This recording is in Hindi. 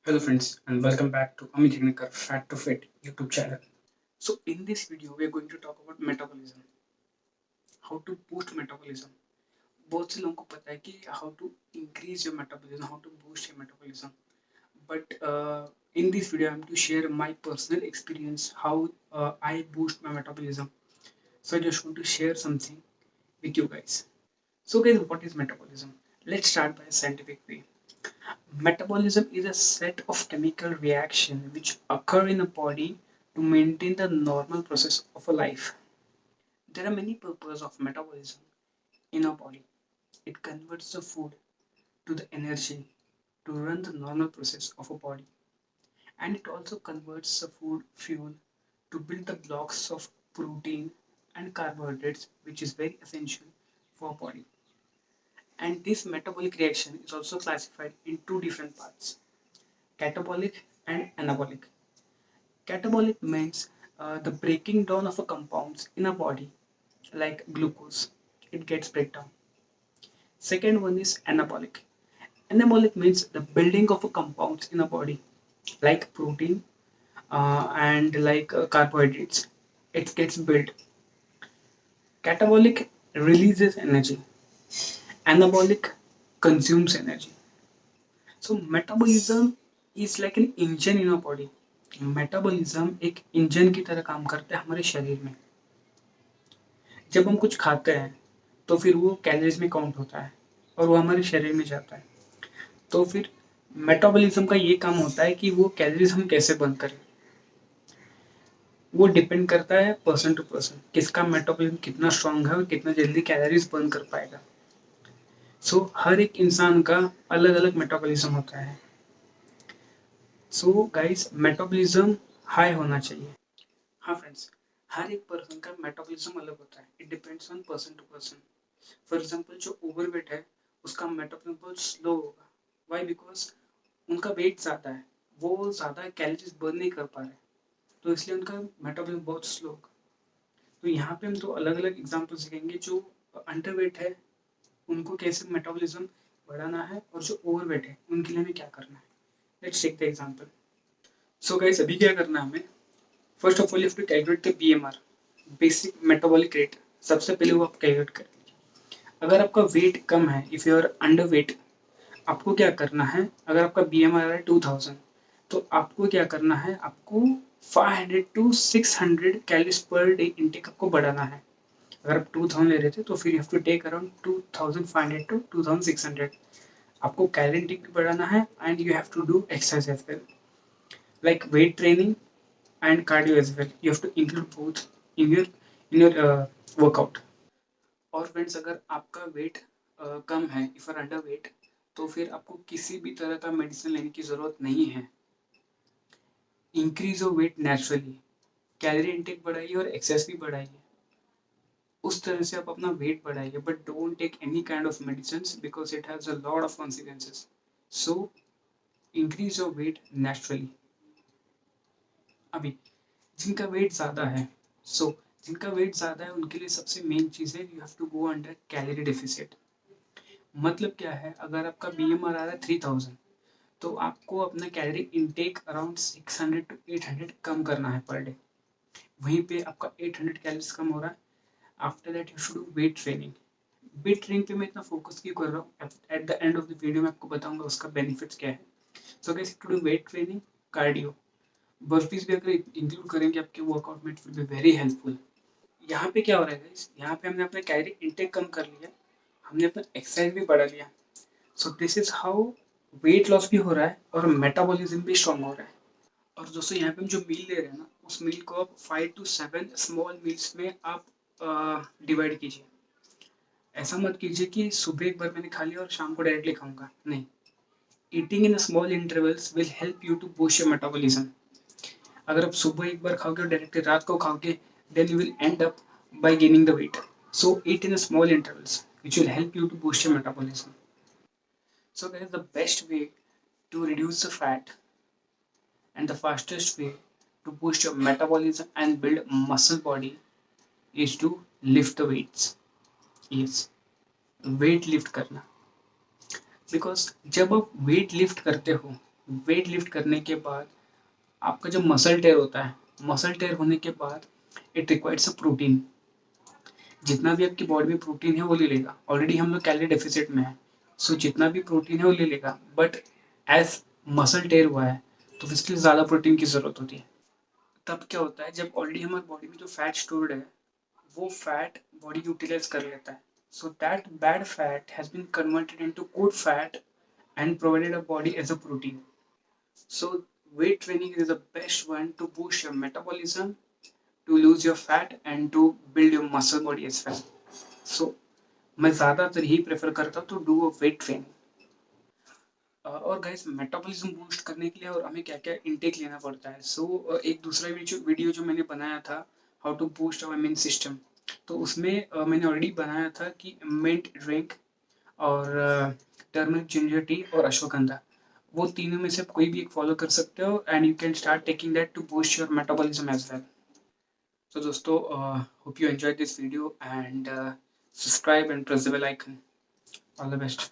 Hello friends and welcome back to Amit Hegnikar Fat to Fit YouTube channel. So in this video we are going to talk about metabolism, how to boost metabolism. बहुत से लोगों को पता है कि how to increase your metabolism, how to boost your metabolism. But in this video I'm to share my personal experience how I boost my metabolism. So I just want to share something with you guys. So guys, what is metabolism? Let's start by a scientific way. Metabolism is a set of chemical reactions which occur in a body to maintain the normal process of a life. There are many purposes of metabolism in our body. It converts the food to the energy to run the normal process of a body. And it also converts the food fuel to build the blocks of protein and carbohydrates, which is very essential for our body. And this metabolic reaction is also classified in two different parts: catabolic and anabolic. Catabolic means the breaking down of a compounds in a body like glucose. It gets breakdown. Second one is anabolic. Anabolic means the building of a compounds in a body like protein and like carbohydrates. It gets built. Catabolic releases energy. Anabolic consumes energy. So metabolism is like an engine in our body. Metabolism एक इंजन की तरह काम करता है हमारे शरीर में. जब हम कुछ खाते हैं तो फिर वो कैलोरीज में काउंट होता है और वो हमारे शरीर में जाता है. तो फिर मेटाबॉलिज्म का ये काम होता है कि वो कैलोरीज हम कैसे बर्न करें. वो डिपेंड करता है पर्सन टू पर्सन, किसका मेटाबॉलिज्म कितना स्ट्रांग है और कितना जल्दी कैलोरीज बर्न कर पाएगा. सो हर एक इंसान का अलग अलग मेटाबॉलिज्म होता है. सो गाइस, मेटाबॉलिज्म हाई होना चाहिए. हाँ फ्रेंड्स, हर एक पर्सन का मेटाबॉलिज्म अलग होता है. It depends on person to person. For example जो ओवरवेट है उसका मेटाबॉलिज्म बहुत स्लो होगा. व्हाई? बिकॉज उनका वेट ज़्यादा है, वो ज़्यादा कैलोरीज बर्न नहीं कर पा रहे, तो इसलिए उनका मेटाबॉलिज्म बहुत स्लो होगा. तो यहाँ पे हम तो अलग अलग एग्जाम्पल सीखेंगे. जो अंडरवेट है उनको कैसे मेटाबॉलिज्म बढ़ाना है और जो ओवरवेट है उनके लिए हमें क्या करना है. Let's take the example. So guys, अभी क्या करना है हमें? First of all you have to calculate the BMR, basic metabolic rate. सबसे पहले वो आप कैलकुलेट कर लीजिए. अगर आपका वेट कम है, if you are underweight, आपको क्या करना है? अगर आपका बीएमआर है 2000, तो आपको क्या करना है? आपको 500 to 600 calories per day intake आपको बढ़ाना है. अगर आप 2000 ले रहे थे तो फिर you have to take around 2500 to 2600. आपको कैलोरी इंटेक भी बढ़ाना है and you have to do exercise as well, like weight training and cardio as well. You have to include both in your workout. और फ्रेंड्स, अगर आपका वेट कम है, इफ आर अंडर वेट, तो फिर आपको किसी भी तरह का मेडिसिन लेने की ज़रूरत नहीं है. Increase your weight naturally. Calorie intake बढ़ाइए और एक्सरसाइज भी बढ़ाइए. उस तरह से आप अपना वेट बढ़ाइए, but don't take any kind of medicine because it has a lot of consequences. So increase your weight naturally. अभी जिनका वेट ज़्यादा है, जिनका वेट ज़्यादा है उनके लिए सबसे मेन चीज़ है you have to go under calorie deficit. मतलब क्या है? अगर आपका बीएमआर आ रहा है 3000, तो आपको अपना कैलोरी इनटेक अराउंड 600 टू 800 कम करना है पर डे. वहीं पे आपका 800 कैलोरीज कम हो रहा है. After that you should do weight training. Weight training पे मैं इतना फोकस क्यों कर रहा हूँ, at the end of the video में आपको बताऊंगा उसका बेनिफिट्स क्या है. So guys, to do weight training, cardio, burpees भी अगर इंक्लूड करेंगे आपके वर्कआउट में, it will be very helpful. यहाँ पे क्या हो रहा है गाइस? यहाँ पे हमने अपना कैलोरी इंटेक कम कर लिया, हमने अपना एक्सरसाइज भी बढ़ा लिया. So this is how weight loss भी हो रहा है और मेटाबॉलिज्म भी स्ट्रांग हो रहा है. और दोस्तों, यहाँ पे हम जो मील ले रहे हैं ना, उस मील को आप 5 टू 7 स्मॉल मील्स में आप डिवाइड कीजिए. ऐसा मत कीजिए कि सुबह एक बार मैंने खा लिया और शाम को डायरेक्टली खाऊंगा. नहीं, eating in small intervals will help you to boost your metabolism. अगर आप सुबह एक बार खाओगे और डायरेक्टली रात को खाओगे, then you will end up by gaining the weight. So eat in small intervals, which will help you to boost your metabolism. So guys, the best way to reduce the fat and the fastest way to boost your metabolism and build muscle body is to lift the weights. Yes, weight lift करना. Because जब आप weight lift करते हो वेट लिफ्ट करने के बाद आपका जो मसल टेयर होता है, मसल टेयर होने के बाद इट रिक्वायर्स अ प्रोटीन। जितना भी आपकी बॉडी में प्रोटीन है वो ले लेगा। ऑलरेडी हम लोग कैलोरी डेफिसिट में है, सो जितना भी प्रोटीन है वो ले लेगा, बट एज मसल टेयर हुआ है तो इसके लिए ज़्यादा प्रोटीन की ज़रूरत होती है। तब क्या होता है, जब ऑलरेडी हमारी बॉडी में जो फैट स्टोर्ड है वो फैट बॉडी यूटिलाइज कर लेता है। So that bad fat has been converted into good fat and provided a body as a protein. So weight training is the best one to boost your metabolism, to lose your fat and to build your muscle body as well. So मैं ज़्यादातर ही प्रेफर करता हूँ to do a weight training. और गाइस मेटाबॉलिज्म बूस्ट करने के लिए और हमें क्या क्या इनटेक लेना पड़ता है। एक दूसरा वीडियो जो मैंने बनाया था, how to boost our immune system, तो उसमें मैंने ऑलरेडी बनाया था कि मिंट ड्रिंक और टर्मरिक जिंजर टी और अश्वगंधा, वो तीनों में से कोई भी एक फॉलो कर सकते हो and you can start taking that to boost your metabolism as well. तो दोस्तों, hope you enjoy this video and subscribe and press the bell icon. All the best.